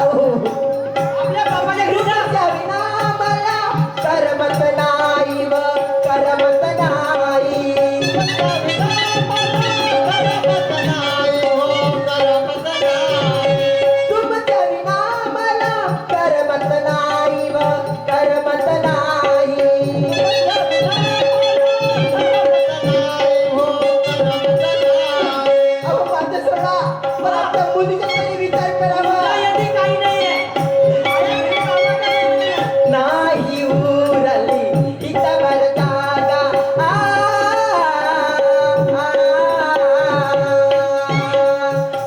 आपल्या बापाच्या घरी जा. करमत नाही व करमत नाही. तुमच्या विना मला करमत नाही व करमत नाही. अहो माझं सोडा, मला आपल्या मुलीचा तरी विचार करावा. काही नाहीये. नाही उरली हितभर जागा.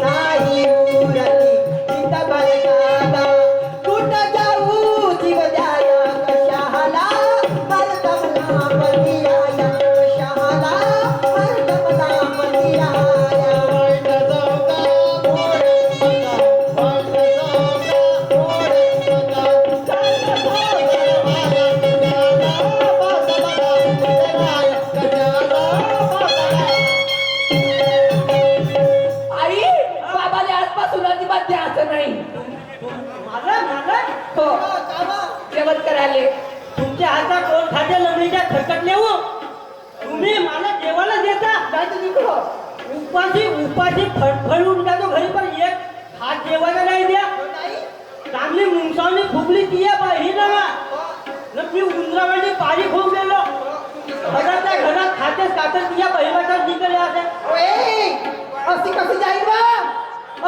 नाही उरली हितभर जागा. कुठं जाऊ जीव द्याया कशाला मरदमना पर्याया. कशाला मरदमना पर्याया. आई बाबाने आजपासून अजिबात द्यायचं नाही. मला हो जेवण करायले तुमच्या हातात कोण खाते लंगडीच्या खटकले हो. तुम्ही मला जेवायला देता. नाही तर निघो. उपाशी फडफडून जातो घरी, पण एक हात जेवायला नाही द्या. चांगली मुंगसावणी फुगली ती ही ना मी उंदरावाडी पाणी खूप गेलो घराच्या घरात खातेच खातेच तिच्या बहिवाचा निघले असे. ओए, अशी कशी जाईल व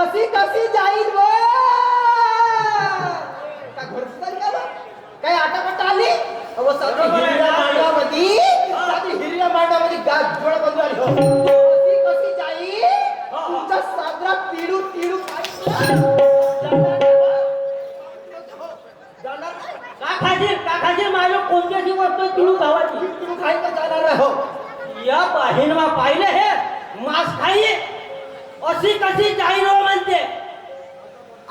अशी कशी जाईल व का घर सुधारी का व? काय आटापट्टा आली अहो साधी हिरव्या मांडामध्ये गाठ जोड बंधू आली हो. अशी कशी जाईल तुमचा साजरा पिडू पिडू का खाशील माझ्या कोणत्याची वस्तू तुळू गावाची पिडू खाई का जाणार हो. या बहिणमा पाहिलं हे मांस खाई अशी कशी जाईल हो म्हणते.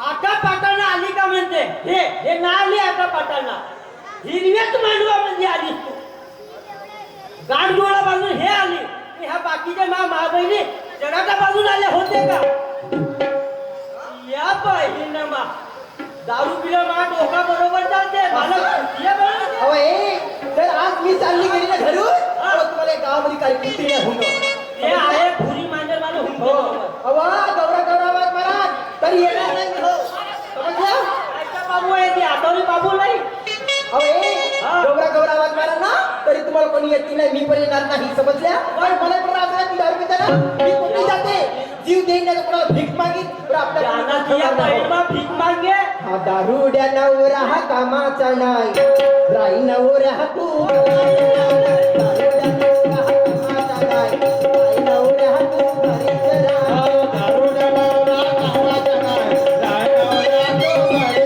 आता पाटाला आली का म्हणते. हे ना आली आता पाटाला हिरव्याच मांडवा म्हणजे आली तू. गाडगोळा बाजून हे आली. ह्या बाकीच्या मा बहिणी जगाच्या बाजून आले होते का. या बहिणीनं मा दारू पिलं मा डोका बरोबर चालते मला ये बरं. अहो ए, जर आज मी चालली गेली ना घरून तर तुम्हाला या गावामध्ये काही कुठे नाही होणं. हे आहे भुरी मांजर मला हो हुंडे अवा गौरवात मला तरी येणार नाही हो. समजलं? ऐका बाबू आहे ती आठवली बाबू नाही. अहो ए, गौरवात मला ना तरी तुम्हाला कोणी येत नाही. मी पण येणार नाही. समजल्या? पण मला पण राहत नाही. दारू पिता ना मी कुठे जाते. जीव देईन नाही तर कोणाला भीक मागीन. पण आपल्या भीक मागे हा दारुड्या नवरा हा कामाचा नाही. राई नवरा हा तू दारुड्या नवरा हा कामाचा नाही. राई नवरा हा तू घरीच राह. दारुड्या नवरा कामाचा नाही. राई नवरा तू घरीच राह.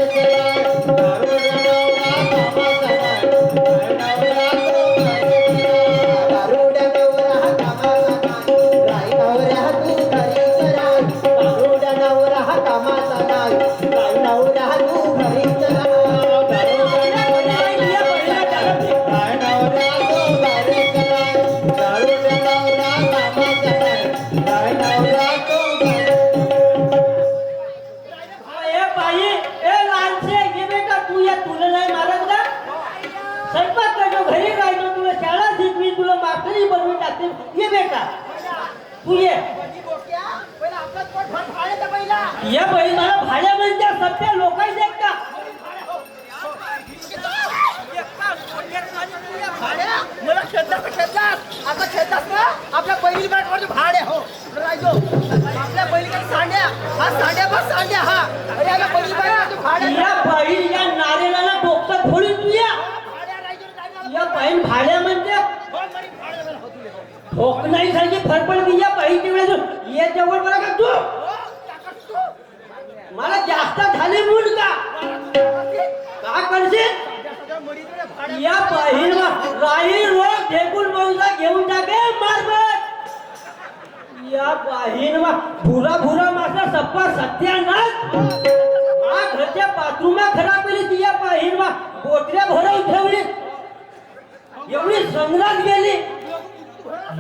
दारुड्या नवरा कामाचा नाही. राई नवरा तू घरीच राह. दारुड्या नवरा हा कामाचा नाही. राई नवरा हा तू घरीच राह. दारुड्या नवरा हा कामाचा नाही. राई नवरा हा तू घरीच राह. ये बेटा तू ये या बहीण मला भाड्या म्हणजे सध्या लोकांनी एकटा मला शेतात आता शेतात ना आपल्या पहिली बाटवर भाडे हो राजो आपल्या पहिलीकडे सांड्या हा सांड्या बस सांड्या हा अरे आपल्या पहिली बाटवर भाडे या बहीण या नारेला डोकं फोडून तू या बहीण भाड्या म्हणजे ठोक नाही सांगी फरफड दी या बहीण वेळेस ये जवळ मला का तू मला जास्त झाले मूड का करशील या बहीण राही रोज ढेकून मौजा घेऊन टाके मारबत या बहीण भुरा भुरा मासा सप्पा सत्यानाश घरच्या बाथरूमा खराब केली ती या बहीण बोटल्या भरवून ठेवली एवढी संग्रात गेली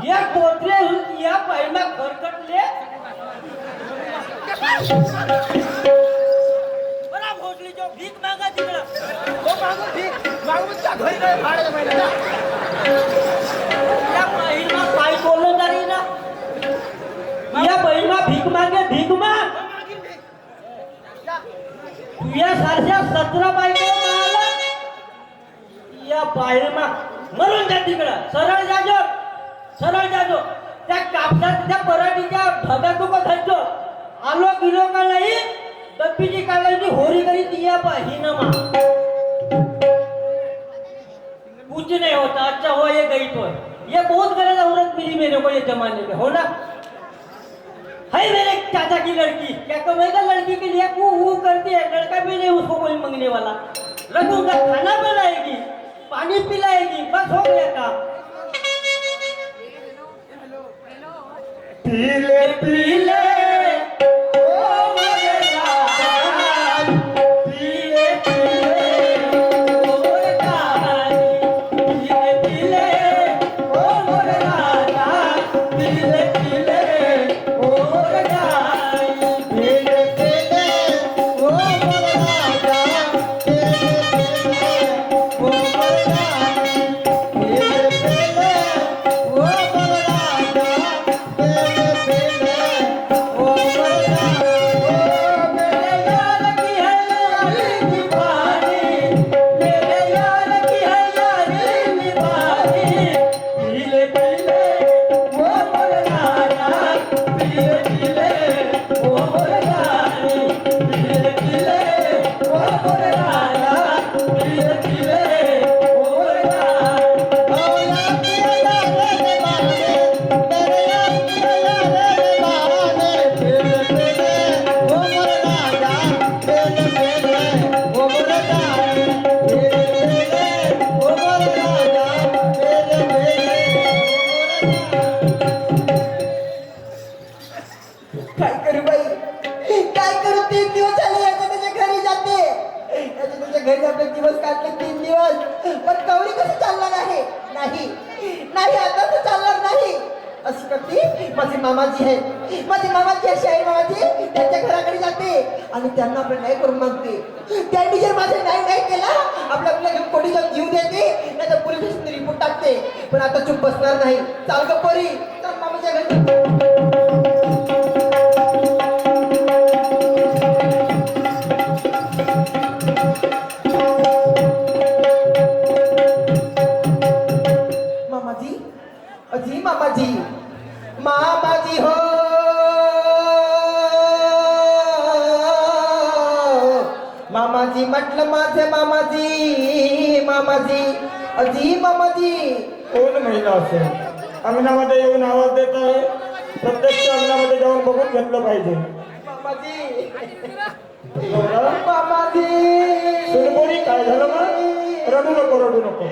या बोटले या बहीणा खरकटले या बहिणमा काय बोललो तरी ना या बहिणमा भीक माग तुझ्या सारख्या 17 बायको आला या बाहेरमा मरून जा तिकडं सरळ जाजो त्या कापसात त्या पराठीच्या ढगात नको धरतो आलो गिलो का नाही दप्पीची काढायची होरी करी ती या बहिणमा कुछ नहीं होता अच्छा हो ये गई तो ये बहुत गलत औरत मिली मेरे को ये जमाने में हो ना है मेरे चाचा की लड़की क्या कमेगा लड़की के लिए वो करती है लड़का भी नहीं उसको कोई मांगने वाला लगूंगा खाना बनाएगी पानी पिलाएगी बस हो गया काम पीले पीले ओ मेरे लाल पीले पीले ओ पीले पीले ओ मोरे राजा पीले पीले ओ पीले पीले ओ मोर राजा पीले पीले ओ मोर राजा पीले पीले ओ मोर राजा मेरे यार की है यारी दीवानी मेरे यार की है यारी दीवानी पीले पीले वो मोर राजा पीले पीले वो मोर रानी पीले पीले वो मोर राजा पीले पीले वो मोर रानी काय करू बाई काय करू 3 दिवस झाले याच्या त्याच्या घरी जाते याच्या त्याच्या घरी आपले दिवस काढले 3 दिवस पण कवरी कसं चालणार आहे नाही आता तर चालणार नाही अशी करते माझी मामाजी आहे शाहीर मामाजी त्यांच्या घराकडे जाते आणि त्यांना आपलं नाही करून मागते त्यांनी जर माझं नाही केला आपल्या घेऊन कोणी जाऊन जीव देते नाही तर पोलीस स्टेशन रिपोर्ट टाकते पण आता चुप बसणार नाही चाल ग पोरी चल मामाच्या घरी मामाजी हो मामाजी म्हटलं माझे मामाजी अजी मामाजी कोण महिला असेल अंगणामध्ये येऊन आवाज देत आहे प्रत्यक्ष अंगणामध्ये जाऊन बघून घेतलं पाहिजे मामाजी सुनबोरी काय झालं मग रडू नको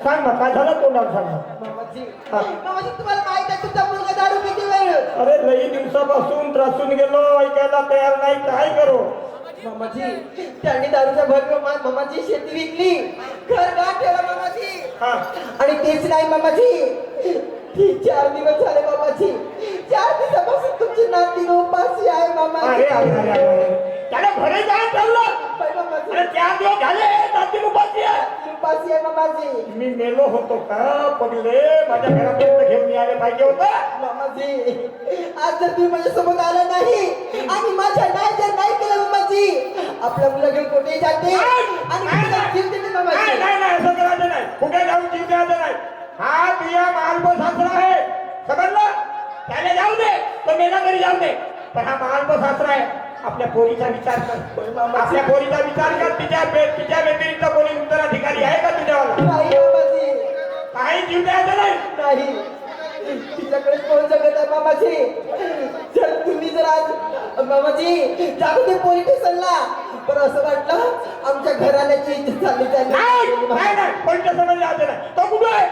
सांग ना काय झालं तोंडाला सांग ना मामाजी तुम्हाला माहित आहे तुमचा मुलगा दारू पिते वेळ अरे लई दिवसापासून त्रासून गेलो ऐकायला तयार नाही काय करू मामाजी त्यांनी दारूच्या भर मामाजी शेती विकली घर गाठ ठेवला मामाजी आणि तेच नाही मामाजी 4 दिवस झाले मामाजी 4 दिवसापासून तुमची नाती उपाशी आहे मामाजी त्याला घरी जाऊन ठेवलं अरे 4 दिवस झाले नाती उपाशी आहे मामाजी मी मेलो होतो का पडले माझ्या घरापर्यंत घेऊन यायला पाहिजे होतं मामाजी आज जर तुम्ही माझ्यासोबत आला नाही आणि माझ्या नाही केलं मामाजी आपल्या मुला घेऊन कुठेही जाते आणि जीव देते मामाजी नाही असं करायचं नाही कुठे जाऊन जीव द्यायचं नाही हा तुझ्या मालपो सासरा आहे समजलं त्याला जाऊ दे तो मेला घरी जाऊ दे पण हा मालपो सासरा आहे आपल्या पोरीचा विचार कर आपल्या पोरीचा विचार कर तिच्या व्यतिरिक्त कोणी उत्तराधिकारी आहे का तुझ्यावाला नाही मामाजी काही जीव द्यायचं नाही तिच्याकडे कोण जगत आहे मामाजी जर तुम्ही जर आज मामाजी जाऊ दे पोलीस स्टेशनला पण असं वाटलं आमच्या घराण्याची इज्जत झाली नाही कोणत्या समज यायचं नाही तो कुठं आहे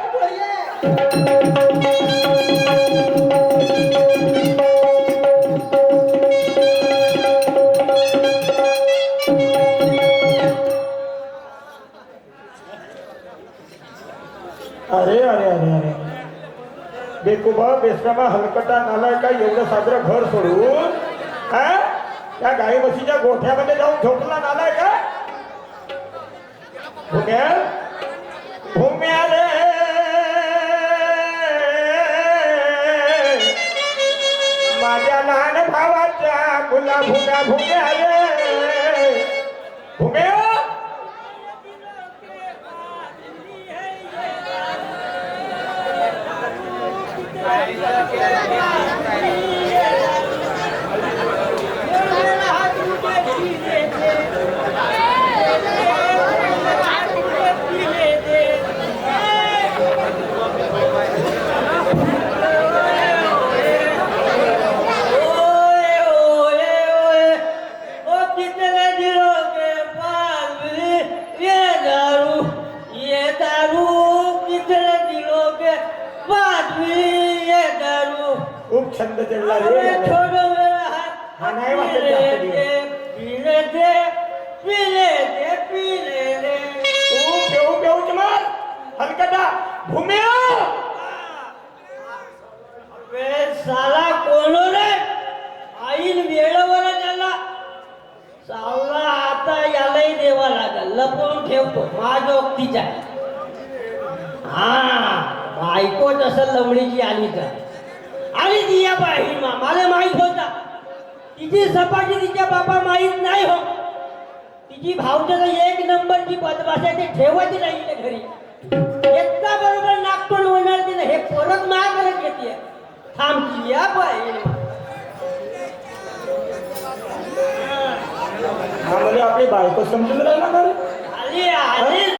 अरे बेकुबा बेसरामा हलकटा नालाय का एवढं साजरं घर सोडून त्या गाई म्हशीच्या गोठ्यामध्ये जाऊन झोपला नालाय का भुम्या भुम्या रे माझ्या लहान भावाच्या मुला भुम्या भुम्या रे भुम्या खूप छंद चढला रे हा नाही वाटत जास्त दिवस. तू पेऊ पेऊच मार हलकटा भूम्या साला कोण रे आईन वेळेवर त्याला साला आता यालाही देवा लागल लपवून ठेवतो माझ्या ओक्तीच्या हा बायको तसं लमडीची आली का आणि ती या बाहेर मला माहित होता तिची सपाटी तिच्या बाबा माहित नाही हो तिची भावच्या एक नंबरची बदमाश आहे ते ठेवायची नाही त्या घरी एकदा बरोबर नागपूर होणार तिने हे परत ना करत घेते थांबती या बाहेर आम्हाला आपली बायको समजून राहिला का रे? आली आली